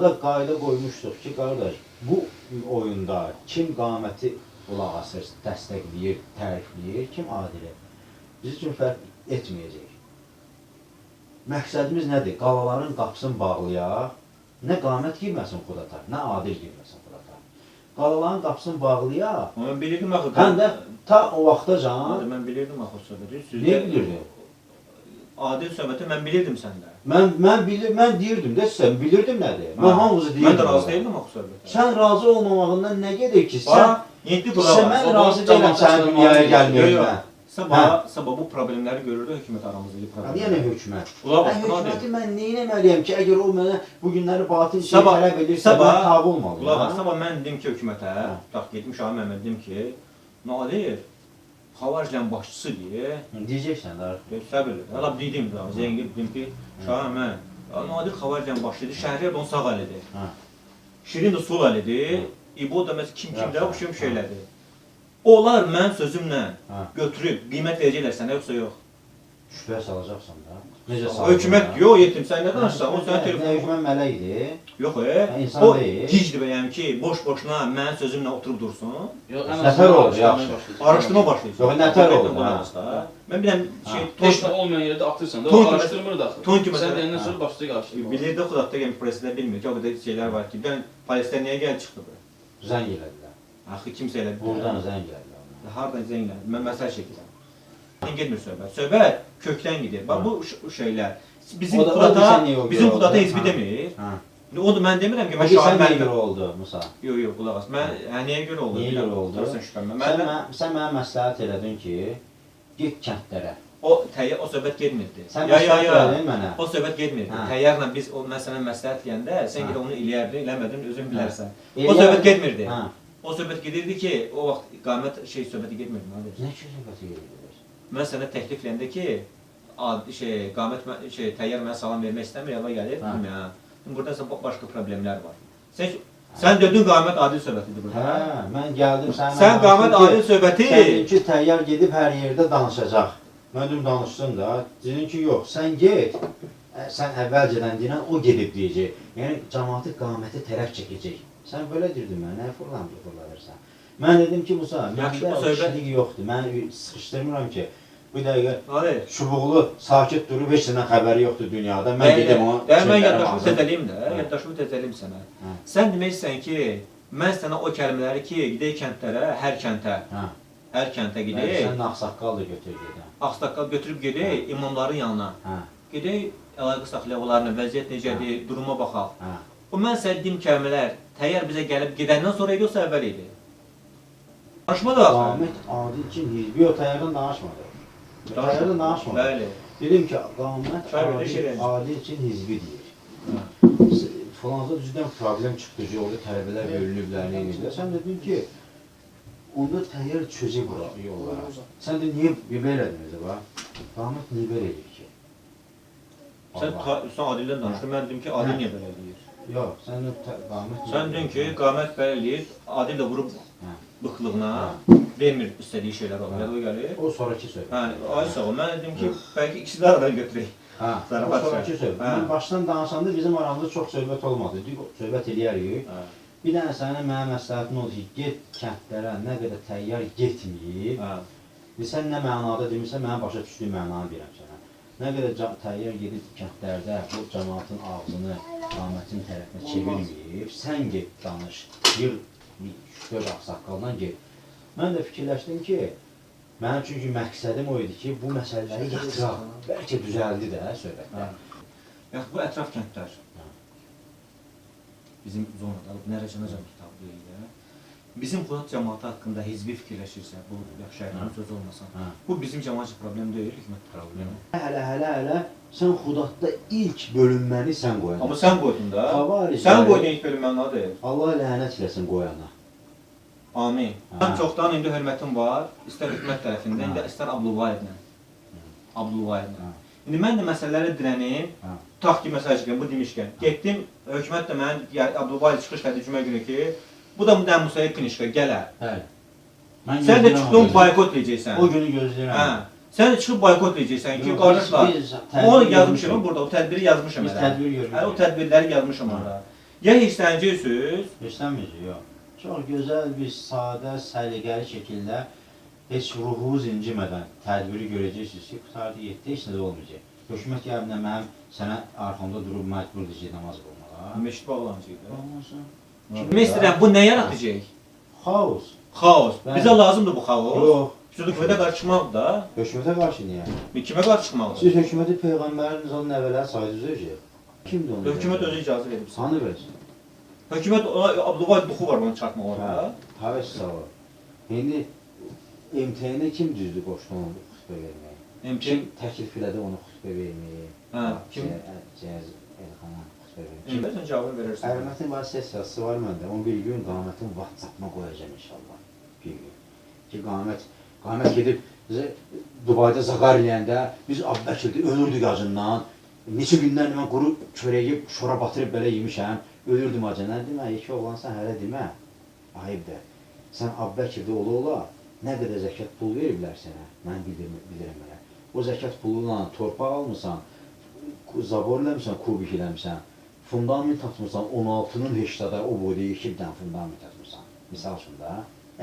Da qayda qoymuşduq ki, qardaş, bu oyunda kim qaməti qulaq asır, dəstəkləyir, tərifləyir, kim adilə. Biz üçün fərq etməyəcək. Məqsədimiz nədir? Qalaların qapısını bağlayaq, nə qamət girməsin Xudatar, nə adil girməsin Xudatar. Qalaların qapısını bağlayaq. Mən bilirdim axı. Həm də ta o vaxtacan. Mən bilirdim axı o söhbəti. Niyə bilirdin? Adil söhbəti mən bilirdim səndə. Mən deyirdim də sən bilirdim nədir? Mən hamımızı deyirdim. Mən də razı deyildim axı söhbətə. Sən razı olmamağından nə gedir ki? Mən razı deyiləm sənin dünyaya gəlməyinlə. Sabah bu problemləri görürdü hökumət aramızdakı problemləri. Niyə nə hökumət? Hökuməti mən neyə etməliyəm ki, əgər o mənə bu günləri batil şey tələb edirsə, mən tabi olmalıyım. Sabah mən dedim ki hökumətə, getmiş Şahin Məhəmməd dedim ki, Nadir Xavariclərin başçısı deyə. Deyəcəksən də. Səbirli. Hələ dedim də, zəngin dedim ki, Şahin mən, Nadir Xavariclərin başçıdır, Şəhriyar da onun sağ əlidir. Şirin də sol əlidir, İbo da məsələn kim-kimdə oxşuyum şeylədir. Onlar mən sözümlə götürüb qiymət verəcəklər sənə yoxsa yox? Şübhə salacaqsan da. Necə salacaqsan? Hökumət yox, yetim, sən nə danışsan? O sənə telefon... Hökumət mələkdir. Yox, insan deyil. O gicdir bəyəm ki, boş-boşuna mənim sözümlə oturub dursun. Nətər olur, yaxşı. Araşdırma başlayırsan. Yox, nətər olur. Mən biləm, Heç olmayan yerdə atırsan da, o araşdırmır da. Sən deyəndən sonra başlayır araşdırma. Bilirdə Xudafda gəlmiş presində bilmir ki, o qədər şeylər var ki, polislər niyə gəlib çıxdı bu? Zəng elədilər. Axı kimsə elədi. Buradan zəng elədilər. Hardan zəng elədilər? Mən məsələ çəkirəm. Getmir söhbət. Söhbət kökdən gedir. Bax bu şeylər bizim Xudata heç bir demir. Odur mən demirəm ki, mən Şahin Məhəmməd görə oldu Musa. Yox, qulaq as. Mən nəyə görə oldu? Niyə görə oldu? Sən mənə məsləhət elədin ki, get kəndlərə. O söhbət getmirdi. Sən məsləhət elədin mənə. O söhbət getmirdi. Təyyarla biz mən sənə məsləhət deyəndə sən gələ onu eləyərdin, eləmədin, özün bilərsən. O söhbət getmirdi. O söhbət gedirdi ki, o vaxt qamət söhbəti getmirdi. Nə ki söhbəti gedirdi? Mən sənə təklif eləyəndə ki, qamət təyyar mənə salam vermək istəmir, yana gəlir. Burada başqa problemlər var. Sən dedin qamət adil söhbətidir burada. Mən gəldim sənə. Sən qamət adil söhbəti. Sən dedin ki, təyyar gedib hər yerdə danışacaq. Mən dedim danışsın da. Dedin ki, yox, sən get. Sən əvvəlcədən deyilən o gedib deyəcək. Yəni, cəmaatı qaməti tərəf çəkəcək. Sən belə deyirdin mənə, nə fırlanırsan? Mən dedim ki, Musa, məndə kişilik yoxdur. Mən sıxışdırmıram ki, bu dəqiqə çubuqlu, sakit durub, heç səndən xəbəri yoxdur dünyada. Mən dedim o... Mən yaddaşımı təzəliyim də, yaddaşımı təzəliyim sənə. Sən deməksən ki, mən sənə o kəlmələri ki, gidək kəndlərə, hər kəntə gedək. Sən ağsaqqal da götür gedək. Ağsaqqal götürüb gedək imamların yanına. Gedək, əlaqə saxlayaq onlarla, vəziyyət necədir, duruma baxaq. O mən sənə dediyim kəlmələr təyyar bizə gəlib gedəndən sonra idi, yoxsa əvvəl idi? Danışma da axı. Qamət adil üçün hizbi o təyyardan danışmadı. Təyyardan danışmadı. Bəli. Dedim ki, qamət adil üçün hizbi deyir. Falanca düzdən problem çıxdı ki, orada tələbələr bölünüblər, nə edirlər. Sən dedin ki, onda təyyar çözü yollara. Sən də niyə belə ediniz, qamət niyə belə edir ki? Sən adildən danışdın, mən dedim ki, adil niyə belə edir? Yox, sən qamət... Sən dedin ki, qamət belə eləyir, adil də vurub bıqlığına, vermir istədiyi şeylər olur, o gəlir. O sonraki söhbət. Ay sağ ol, mən dedim ki, bəlkə ikisini aradan götürək. O sonraki söhbət. Mən başdan danışanda bizim aramızda çox söhbət olmadı, söhbət eləyərik. Bir dənə sənin mənə məsləhətin oldu ki, get kəndlərə, nə qədər təyyar getməyib. Sən nə mənada demirsən, mənə başa düşdüyüm mənanı deyirəm sənə. Nə qədər təyyar gedib kəndlərdə bu cəmaatın ağzını qamətin tərəfinə çevirməyib, sən get danış, yıl 4 ağsaqqaldan get. Mən də fikirləşdim ki, mənim çünki məqsədim o idi ki, bu məsələləri yatıraq, bəlkə düzəldi də söhbətlər. Bu ətraf kəndlər, bizim zonada, Nərəcənəcəm kitabı deyil. Bizim Xudat cəmaatı haqqında hizbi fikirləşirsə, bu şəhərin sözü olmasın, bu bizim cəmaatçı problem deyil, hükümət problemi. Hələ, sən Xudatda ilk bölünməni sən qoyana. Amma sən qoydun da, sən qoydun ilk bölünməni adı. Allah lənət eləsin qoyana. Amin. Sən çoxdan indi hörmətim var, istər hükümət tərəfindən, istər Abdülvahidlə. İndi mən də məsələləri dirənim, tutaq ki, məsələ çıxın, bu demişkən, getdim, hökumət də mən, Abdülvahid çıxış qədi cümə günü ki, bu da Musaya Knişka gələr. Sən də çıxdın boykot edəcəksən. O günü gözləyirəm. Sən də çıxıb boykot edəcəksən ki, qardaşlar, onu yazmışam burada, o tədbiri yazmışam. Biz tədbir görürük. O tədbirləri yazmışam orada. Ya hirslənəcəksiniz, Hirslənməyəcək, yox. Çox gözəl bir sadə, səliqəli şəkildə heç ruhunuz incimədən tədbiri görəcəksiniz ki, qutardı, yetdi, heç nə də olmayacaq. Hökumət gəlib mənim sənə arxamda durub məcburdur ki, namaz qılmağa. meşid bağlanacaq. Olmasın. Demək istəyirəm, bu nə yaratacaq? Xaos. Xaos. Bəli. Bizə lazımdır bu xaos. Yox. Biz hökumətə qarşı çıxmaq da. Hökumətə qarşı niyə? Kimə qarşı çıxmalıyıq? Siz hökuməti Peyğəmbərin o nəvələri sayırsınız ki? Kimdir onu? Hökumət özü icazə verib. Sanı versin. Hökumət Abdullah duxu var onu çıxartmaq orada. Havas sağ ol. İndi MTN-ə kim düzdür qoşdu onu xütbə verməyə? Kim təklif elədi onu xütbə verməyə? Hə, kim? Cəz Elxana xütbə verməyə. Kimdən cavabını verərsən? Ərimətin var sessiyası var məndə. Onu bir gün qamətin WhatsApp-ına qoyacağam inşallah. Bir gün. Ki qamət gedib Dubayda zaqar eləyəndə biz Abbəkirdə ölürdük acından. Neçə gündən mən quru çörəyi şora batırıb belə yemişəm. Ölürdüm acından. Demə, iki oğlansan hələ demə. Ayıbdır. Sən Abbəkirdə ola-ola nə qədər zəkat pul veriblər sənə? Mən bilirəm mənə. O zəkat puluyla torpaq almısan, zabor eləmişsən, kubik eləmişsən, fundament atmışsan, 16-nın heştada o boyda 2 dənə fundament atmışsan. Misal üçün da.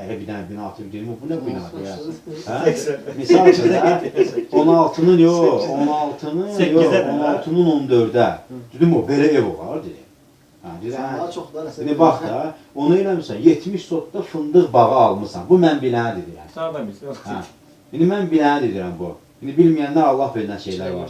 Elə bir dənə bina atıb dedim, bu nə binadır ya? Misal üçün da, 16-nın yox, 16-nın 14-də. Dedim, o belə ev olar, dedim. Dedim, bax da, onu eləmişsən, 70 sotda fındıq bağı almışsan. Bu mən bilənə dedirəm. Sağdan bilsin. İndi mən bilənə dedirəm bu. İndi bilməyənlər Allah bilən şeylər var.